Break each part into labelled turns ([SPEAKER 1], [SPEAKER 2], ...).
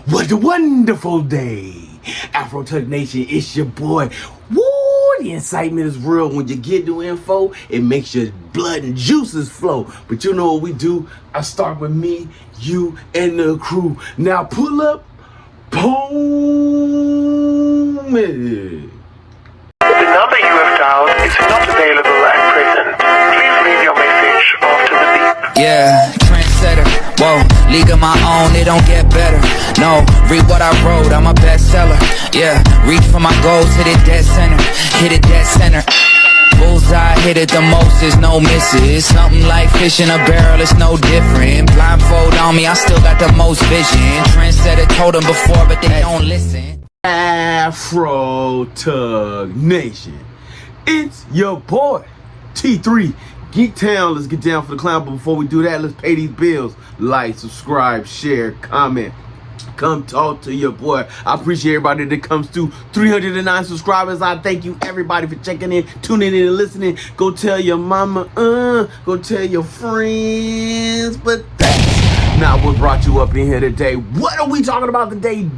[SPEAKER 1] What a wonderful day, Afro Tug Nation. It's your boy. Woo! The excitement is real. When you get the info, it makes your blood and juices flow. But you know what we do? I start with me, you, and the crew. Now pull up, boom.
[SPEAKER 2] The number you have dialed is not available at present. Please leave your message after the beep.
[SPEAKER 3] Yeah, trendsetter, whoa, league of my own, it don't get better. No, read what I wrote, I'm a bestseller. Yeah, reach for my goals, hit it dead center, hit it dead center. Bullseye, hit it the most, there's no misses. Something like fish in a barrel, it's no different. Blindfold on me, I still got the most vision. Trendsetter told them before, but they don't listen.
[SPEAKER 1] Afro Tug Nation, it's your boy T3 Geek Town. Let's get down for the clown, but before we do that, let's pay these bills. Like, subscribe, share, comment. Come talk to your boy. I appreciate everybody that comes through. 309 subscribers. I thank you everybody for checking in, tuning in, and listening. Go tell your mama, go tell your friends. But that's not what brought you up in here today. What are we talking about today?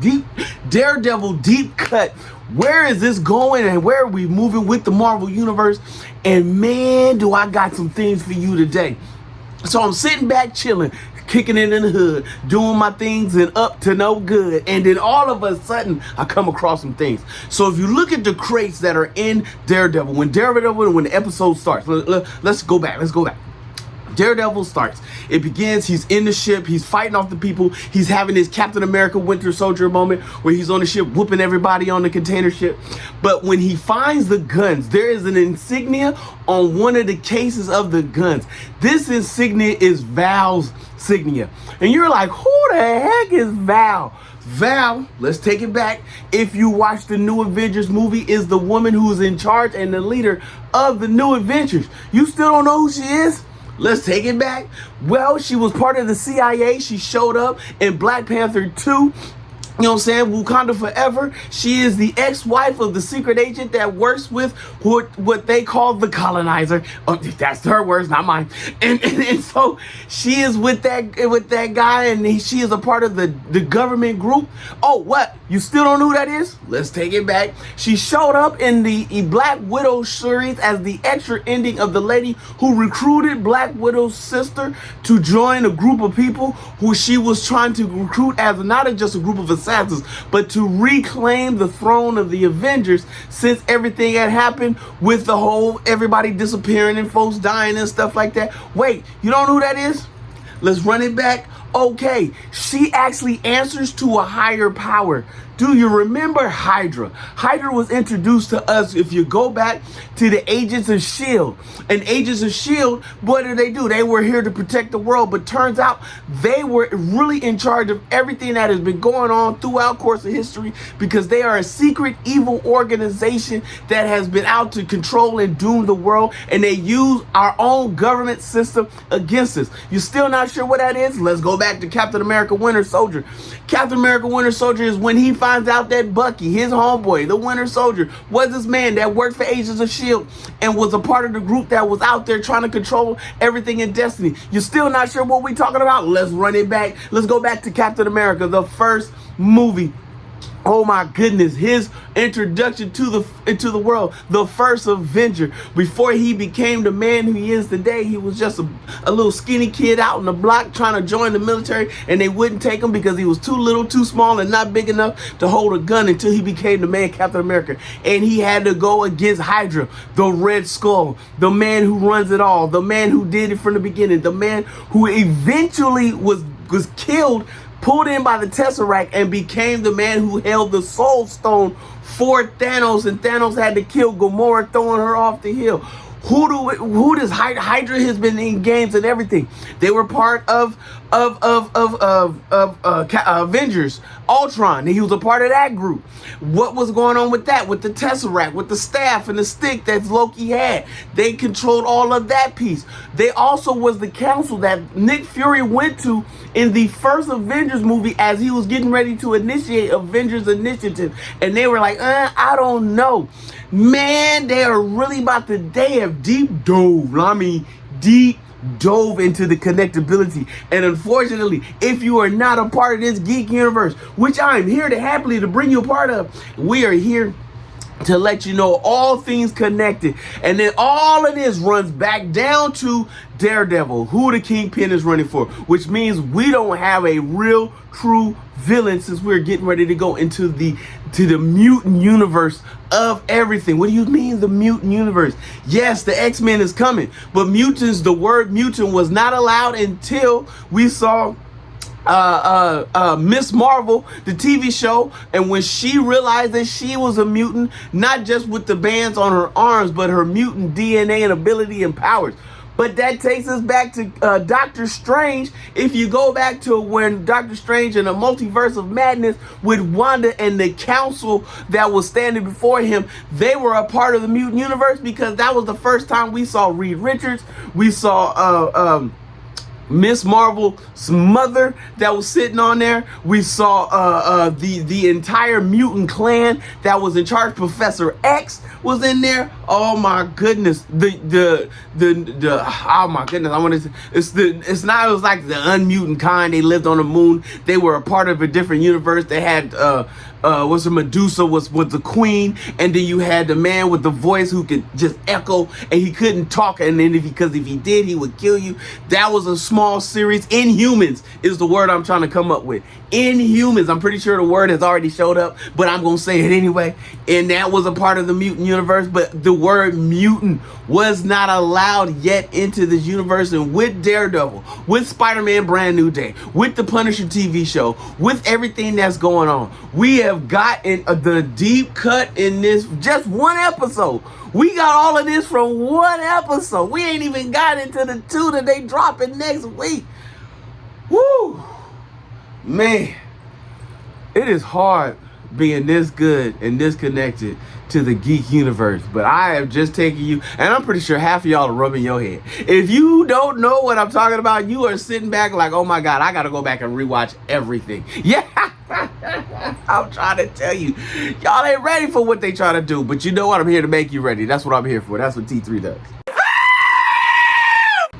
[SPEAKER 1] Daredevil deep cut. Where is this going and where are we moving with the Marvel Universe? And man, do I got some things for you today. So I'm sitting back chilling, kicking it in the hood, doing my things and up to no good. And then all of a sudden, I come across some things. So if you look at the crates that are in Daredevil, when the episode starts, let's go back. Daredevil starts. It begins, he's in the ship, he's fighting off the people, he's having his Captain America Winter Soldier moment where he's on the ship whooping everybody on the container ship. But when he finds the guns, there is an insignia on one of the cases of the guns. This insignia is Val's insignia. And you're like, who the heck is Val? Val, let's take it back. If you watch the new Avengers movie, is the woman who's in charge and the leader of the new Avengers. You still don't know who she is? Let's take it back. Well, she was part of the CIA. She showed up in Black Panther 2. You know what I'm saying? Wakanda Forever. She is the ex-wife of the secret agent that works with what they call the colonizer. Oh, that's her words, not mine. And so she is with that guy, and she is a part of the government group. Oh, what? You still don't know who that is? Let's take it back. She showed up in the Black Widow series as the extra ending of the lady who recruited Black Widow's sister to join a group of people who she was trying to recruit as not just a group of assassins, but to reclaim the throne of the Avengers, since everything had happened with the whole everybody disappearing and folks dying and stuff like that. Wait, you don't know who that is? Let's run it back. Okay, she actually answers to a higher power. Do you remember Hydra? Hydra was introduced to us if you go back to the Agents of S.H.I.E.L.D. And Agents of S.H.I.E.L.D., what did they do? They were here to protect the world, but turns out they were really in charge of everything that has been going on throughout course of history, because they are a secret evil organization that has been out to control and doom the world, and they use our own government system against us. You still not sure what that is? Let's go back to Captain America Winter Soldier. Captain America Winter Soldier is when he finds out that Bucky, his homeboy, the Winter Soldier, was this man that worked for Agents of S.H.I.E.L.D. and was a part of the group that was out there trying to control everything in Destiny. You're still not sure what we're talking about? Let's run it back. Let's go back to Captain America, the first movie. Oh my goodness, his introduction to the world, the first Avenger. Before he became the man who he is today, he was just a little skinny kid out on the block trying to join the military, and they wouldn't take him because he was too little, too small, and not big enough to hold a gun, until he became the man Captain America. And he had to go against Hydra, the Red Skull, the man who runs it all, the man who did it from the beginning, the man who eventually was killed, pulled in by the Tesseract, and became the man who held the Soul Stone for Thanos, and Thanos had to kill Gamora, throwing her off the hill. Who does Hydra has been in games and everything? They were part of Avengers, Ultron. He was a part of that group. What was going on with that? With the Tesseract, with the staff and the stick that Loki had. They controlled all of that piece. They also was the council that Nick Fury went to in the first Avengers movie as he was getting ready to initiate Avengers Initiative. And they were like, I don't know. Man, they are really about to, they have deep dove into the connectability. And unfortunately, if you are not a part of this geek universe, which I am here to happily to bring you a part of, we are here to let you know all things connected. And then all of this runs back down to Daredevil, who the Kingpin is running for, which means we don't have a real true villain since we're getting ready to go into the mutant universe of everything. What do you mean the mutant universe? Yes, the X-Men is coming, but mutants, the word mutant was not allowed until we saw Miss Marvel, the TV show, and when she realized that she was a mutant, not just with the bands on her arms, but her mutant DNA and ability and powers. But that takes us back to Doctor Strange. If you go back to when Doctor Strange and the Multiverse of Madness with Wanda and the council that was standing before him, they were a part of the mutant universe because that was the first time we saw Reed Richards. We saw Miss Marvel's mother that was sitting on there. We saw the entire mutant clan that was in charge. Professor X was in there. Oh my goodness. Oh my goodness. I want to. It was like the unmutant kind. They lived on the moon. They were a part of a different universe. They had Medusa was the queen, and then you had the man with the voice who could just echo, and he couldn't talk, and then if he did, he would kill you. That was a small series. Inhumans is the word I'm trying to come up with. Inhumans. I'm pretty sure the word has already showed up, but I'm gonna say it anyway. And that was a part of the mutant universe, but the word mutant was not allowed yet into this universe. And with Daredevil, with Spider-Man Brand New Day, with the Punisher TV show, with everything that's going on, we have gotten the deep cut in this just one episode. We got all of this from one episode. We ain't even got into the 2 that they dropping next week. Woo! Man, it is hard being this good and this connected to the geek universe, but I have just taken you, and I'm pretty sure half of y'all are rubbing your head. If you don't know what I'm talking about, you are sitting back like, oh my God, I gotta go back and rewatch everything. Yeah, I'm trying to tell you, y'all ain't ready for what they trying to do, but you know what? I'm here to make you ready. That's what I'm here for. That's what T3 does.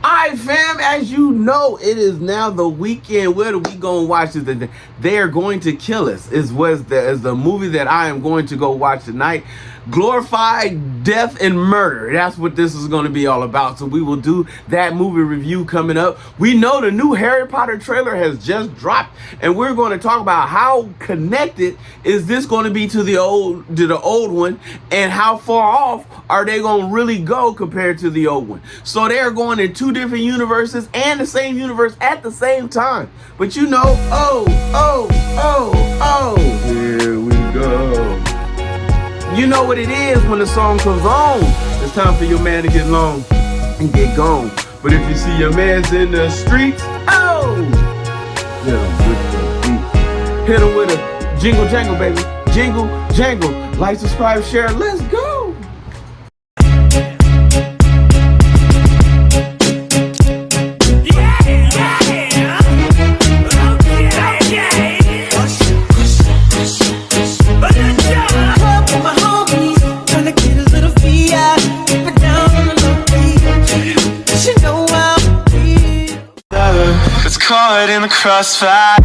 [SPEAKER 1] Alright fam, as you know, it is now the weekend. What are we gonna watch? They Are Going to Kill Us is the movie that I am going to go watch tonight. Glorified death and murder. That's what this is going to be all about. So we will do that movie review coming up. We know the new Harry Potter trailer has just dropped, and we're going to talk about how connected is this going to be to the old one, and how far off are they going to really go compared to the old one. So they're going in 2 different universes and the same universe at the same time. But you know, here we go. You know what it is when the song comes on. It's time for your man to get long and get gone. But if you see your man's in the streets, hit him with the beat. Hit him with a jingle jangle, baby. Jingle jangle. Like, subscribe, share. Let's go.
[SPEAKER 4] Caught in the crossfire.